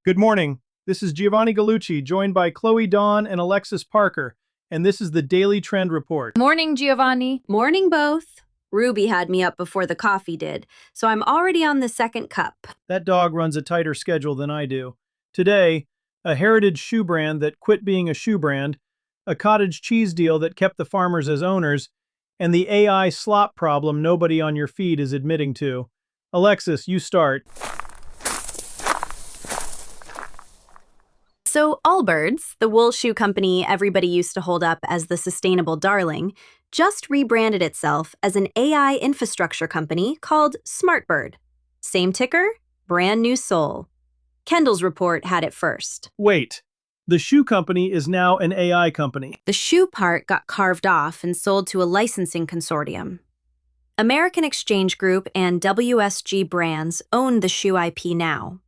Good morning. This is Giovanni Gallucci, joined by Chloe Dawn and Alexis Parker, and this is the Daily Trend Report. Morning, Giovanni. Morning, both. Ruby had me up before the coffee did, so I'm already on the second cup. That dog runs a tighter schedule than I do. Today, a heritage shoe brand that quit being a shoe brand, a cottage cheese deal that kept the farmers as owners, and the AI slop problem nobody on your feed is admitting to. Alexis, you start. So Allbirds, the wool shoe company everybody used to hold up as the sustainable darling, just rebranded itself as an AI infrastructure company called Smartbird. Same ticker, brand new soul. Kendall's report had it first. Wait, the shoe company is now an AI company. The shoe part got carved off and sold to a licensing consortium. American Exchange Group and WSG Brands own the shoe IP now.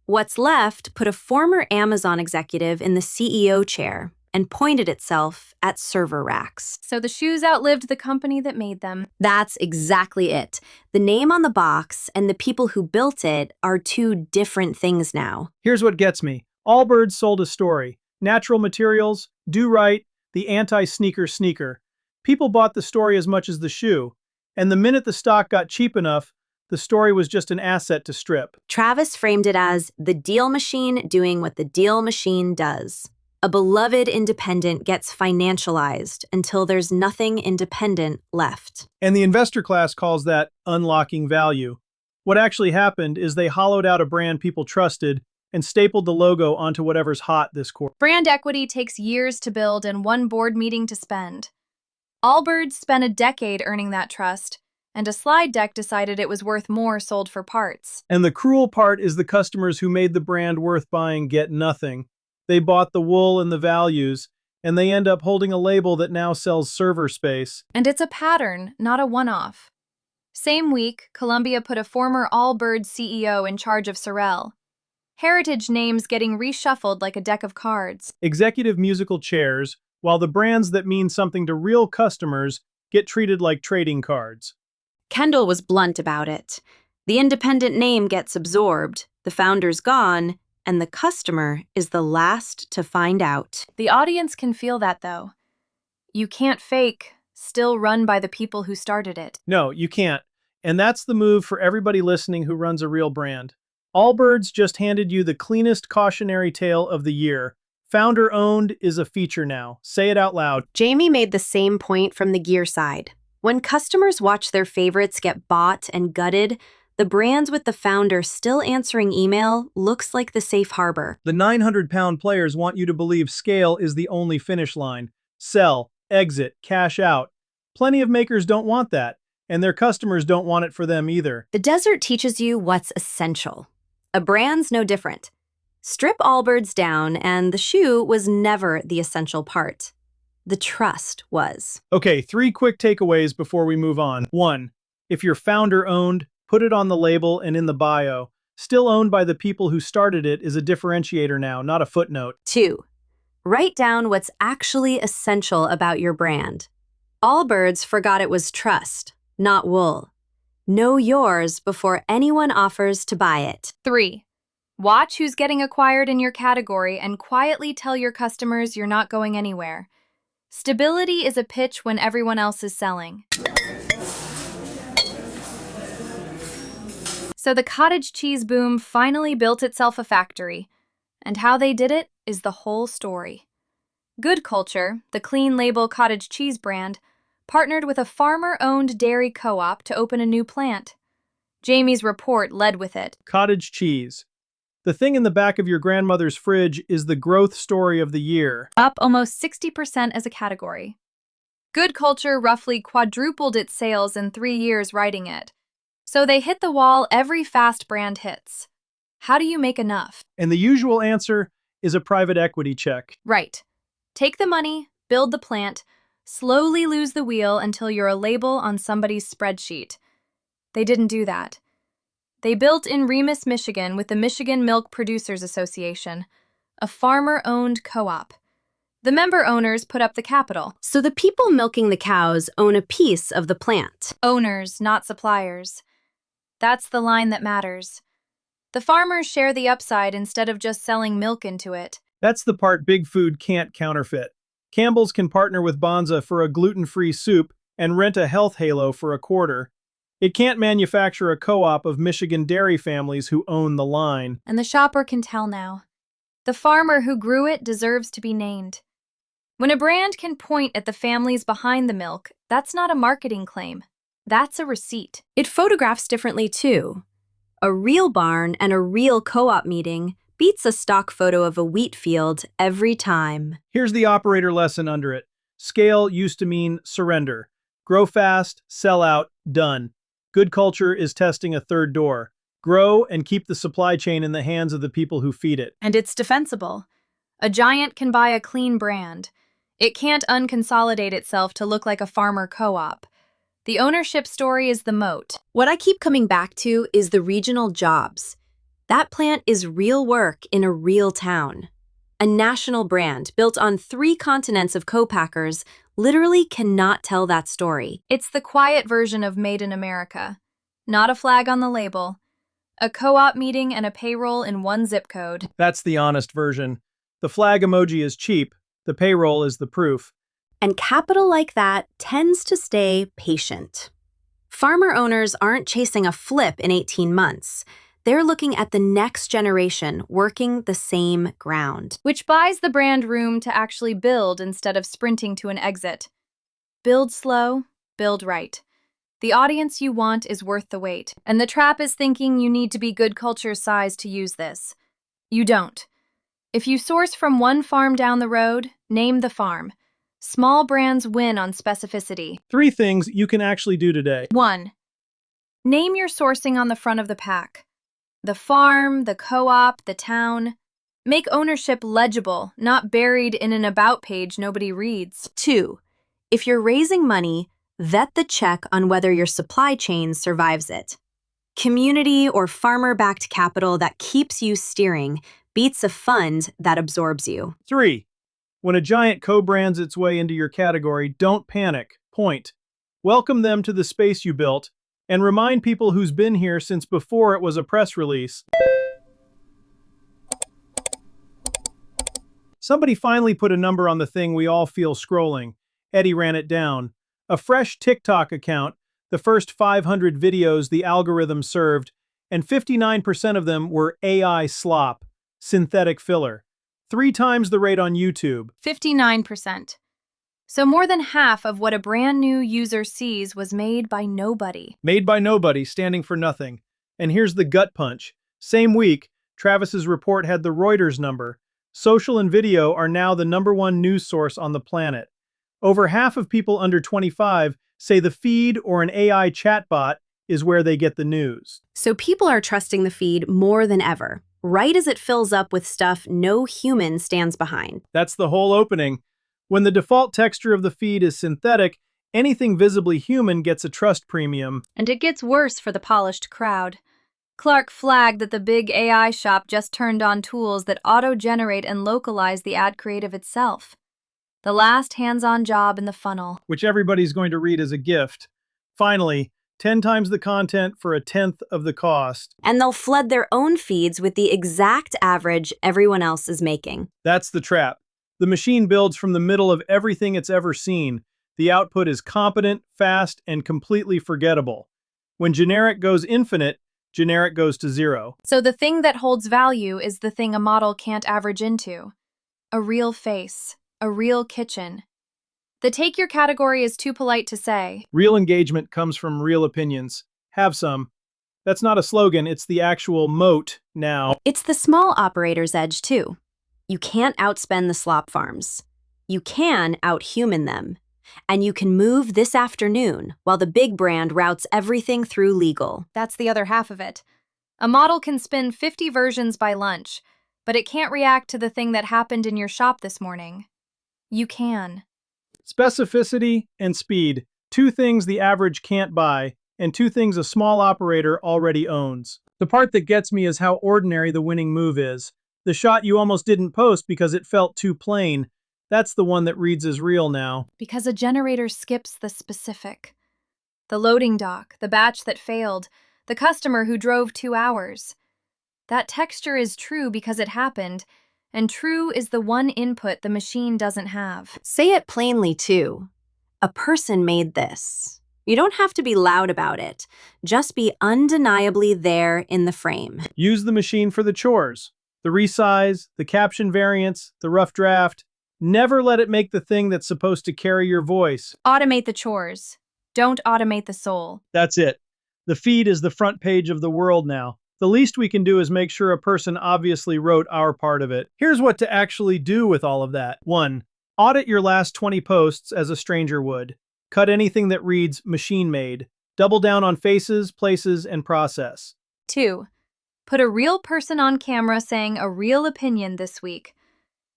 What's left put a former Amazon executive in the CEO chair and pointed itself at server racks. So the shoes outlived the company that made them. That's exactly it. The name on the box and the people who built it are two different things now. Here's what gets me. Allbirds sold a story. Natural materials, do right, the anti-sneaker sneaker. People bought the story as much as the shoe. And the minute the stock got cheap enough, the story was just an asset to strip. Travis framed it as the deal machine doing what the deal machine does. A beloved independent gets financialized until there's nothing independent left. And the investor class calls that unlocking value. What actually happened is they hollowed out a brand people trusted and stapled the logo onto whatever's hot this quarter. Brand equity takes years to build and one board meeting to spend. Allbirds spent a decade earning that trust, and a slide deck decided it was worth more sold for parts. And the cruel part is the customers who made the brand worth buying get nothing. They bought the wool and the values, and they end up holding a label that now sells server space. And it's a pattern, not a one-off. Same week, Columbia put a former Allbirds CEO in charge of Sorel. Heritage names getting reshuffled like a deck of cards. Executive musical chairs, while the brands that mean something to real customers get treated like trading cards. Kendall was blunt about it. The independent name gets absorbed, the founder's gone, and the customer is the last to find out. The audience can feel that, though. You can't fake, still run by the people who started it. No, you can't. And that's the move for everybody listening who runs a real brand. Allbirds just handed you the cleanest cautionary tale of the year. Founder-owned is a feature now. Say it out loud. Jamie made the same point from the gear side. When customers watch their favorites get bought and gutted, the brands with the founder still answering email looks like the safe harbor. The 900-pound players want you to believe scale is the only finish line. Sell, exit, cash out. Plenty of makers don't want that, and their customers don't want it for them either. The desert teaches you what's essential. A brand's no different. Strip Allbirds down, and the shoe was never the essential part. The trust was. Okay, 3 quick takeaways before we move on. 1. If you're founder-owned, put it on the label and in the bio. Still owned by the people who started it is a differentiator now, not a footnote. 2. Write down what's actually essential about your brand. Allbirds forgot it was trust, not wool. Know yours before anyone offers to buy it. 3. Watch who's getting acquired in your category and quietly tell your customers you're not going anywhere. Stability is a pitch when everyone else is selling. So the cottage cheese boom finally built itself a factory, and how they did it is the whole story. Good Culture, the clean label cottage cheese brand, partnered with a farmer-owned dairy co-op to open a new plant. Jamie's report led with it. Cottage cheese. The thing in the back of your grandmother's fridge is the growth story of the year. Up almost 60% as a category. Good Culture roughly quadrupled its sales in 3 years writing it. So they hit the wall every fast brand hits. How do you make enough? And the usual answer is a private equity check. Right. Take the money, build the plant, slowly lose the wheel until you're a label on somebody's spreadsheet. They didn't do that. They built in Remus, Michigan with the Michigan Milk Producers Association, a farmer-owned co-op. The member owners put up the capital. So the people milking the cows own a piece of the plant. Owners, not suppliers. That's the line that matters. The farmers share the upside instead of just selling milk into it. That's the part big food can't counterfeit. Campbell's can partner with Bonza for a gluten-free soup and rent a health halo for a quarter. It can't manufacture a co-op of Michigan dairy families who own the line. And the shopper can tell now. The farmer who grew it deserves to be named. When a brand can point at the families behind the milk, that's not a marketing claim. That's a receipt. It photographs differently too. A real barn and a real co-op meeting beats a stock photo of a wheat field every time. Here's the operator lesson under it. Scale used to mean surrender. Grow fast, sell out, done. Good culture is testing a third door. Grow and keep the supply chain in the hands of the people who feed it. And it's defensible. A giant can buy a clean brand. It can't unconsolidate itself to look like a farmer co-op. The ownership story is the moat. What I keep coming back to is the regional jobs. That plant is real work in a real town. A national brand built on 3 continents of co-packers literally cannot tell that story. It's the quiet version of Made in America. Not a flag on the label. A co-op meeting and a payroll in one zip code. That's the honest version. The flag emoji is cheap. The payroll is the proof. And capital like that tends to stay patient. Farmer owners aren't chasing a flip in 18 months. They're looking at the next generation working the same ground. Which buys the brand room to actually build instead of sprinting to an exit. Build slow, build right. The audience you want is worth the wait. And the trap is thinking you need to be good culture size to use this. You don't. If you source from one farm down the road, name the farm. Small brands win on specificity. 3 things you can actually do today. 1. Name your sourcing on the front of the pack. The farm, the co-op, the town. Make ownership legible, not buried in an about page nobody reads. 2. If you're raising money, vet the check on whether your supply chain survives it. Community or farmer-backed capital that keeps you steering beats a fund that absorbs you. 3. When a giant co-brands its way into your category, don't panic. Point. Welcome them to the space you built, and remind people who's been here since before it was a press release. Somebody finally put a number on the thing we all feel scrolling. Eddie ran it down. A fresh TikTok account, the first 500 videos the algorithm served, and 59% of them were AI slop, synthetic filler. 3 times the rate on YouTube. 59%. So more than half of what a brand new user sees was made by nobody. Made by nobody, standing for nothing. And here's the gut punch. Same week, Travis's report had the Reuters number. Social and video are now the #1 news source on the planet. Over half of people under 25 say the feed or an AI chatbot is where they get the news. So people are trusting the feed more than ever, right as it fills up with stuff no human stands behind. That's the whole opening. When the default texture of the feed is synthetic, anything visibly human gets a trust premium. And it gets worse for the polished crowd. Clark flagged that the big AI shop just turned on tools that auto-generate and localize the ad creative itself. The last hands-on job in the funnel. Which everybody's going to read as a gift. Finally, 10 times the content for a 1/10 of the cost. And they'll flood their own feeds with the exact average everyone else is making. That's the trap. The machine builds from the middle of everything it's ever seen. The output is competent, fast, and completely forgettable. When generic goes infinite, generic goes to 0. So the thing that holds value is the thing a model can't average into. A real face. A real kitchen. The take your category is too polite to say. Real engagement comes from real opinions. Have some. That's not a slogan, it's the actual moat now. It's the small operator's edge, too. You can't outspend the slop farms. You can outhuman them. And you can move this afternoon while the big brand routes everything through legal. That's the other half of it. A model can spin 50 versions by lunch, but it can't react to the thing that happened in your shop this morning. You can. Specificity and speed. 2 things the average can't buy, and 2 things a small operator already owns. The part that gets me is how ordinary the winning move is. The shot you almost didn't post because it felt too plain. That's the one that reads as real now. Because a generator skips the specific. The loading dock, the batch that failed, the customer who drove 2 hours. That texture is true because it happened, and true is the one input the machine doesn't have. Say it plainly, too. A person made this. You don't have to be loud about it. Just be undeniably there in the frame. Use the machine for the chores, the resize, the caption variants, the rough draft. Never let it make the thing that's supposed to carry your voice. Automate the chores. Don't automate the soul. That's it. The feed is the front page of the world now. The least we can do is make sure a person obviously wrote our part of it. Here's what to actually do with all of that. 1. Audit your last 20 posts as a stranger would. Cut anything that reads machine-made. Double down on faces, places, and process. 2. Put a real person on camera saying a real opinion this week.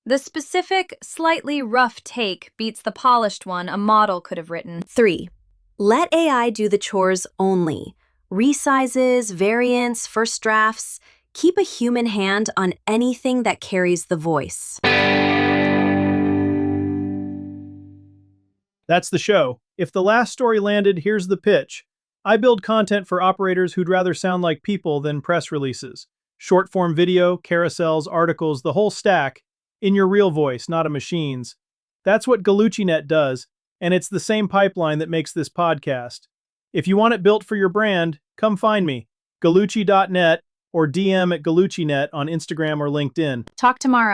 The specific, slightly rough take beats the polished one a model could have written. 3. Let AI do the chores only. Resizes, variants, first drafts. Keep a human hand on anything that carries the voice. That's the show. If the last story landed, here's the pitch. I build content for operators who'd rather sound like people than press releases. Short-form video, carousels, articles, the whole stack, in your real voice, not a machine's. That's what gallucci.net does, and it's the same pipeline that makes this podcast. If you want it built for your brand, come find me, gallucci.net or DM at gallucci.net on Instagram or LinkedIn. Talk tomorrow.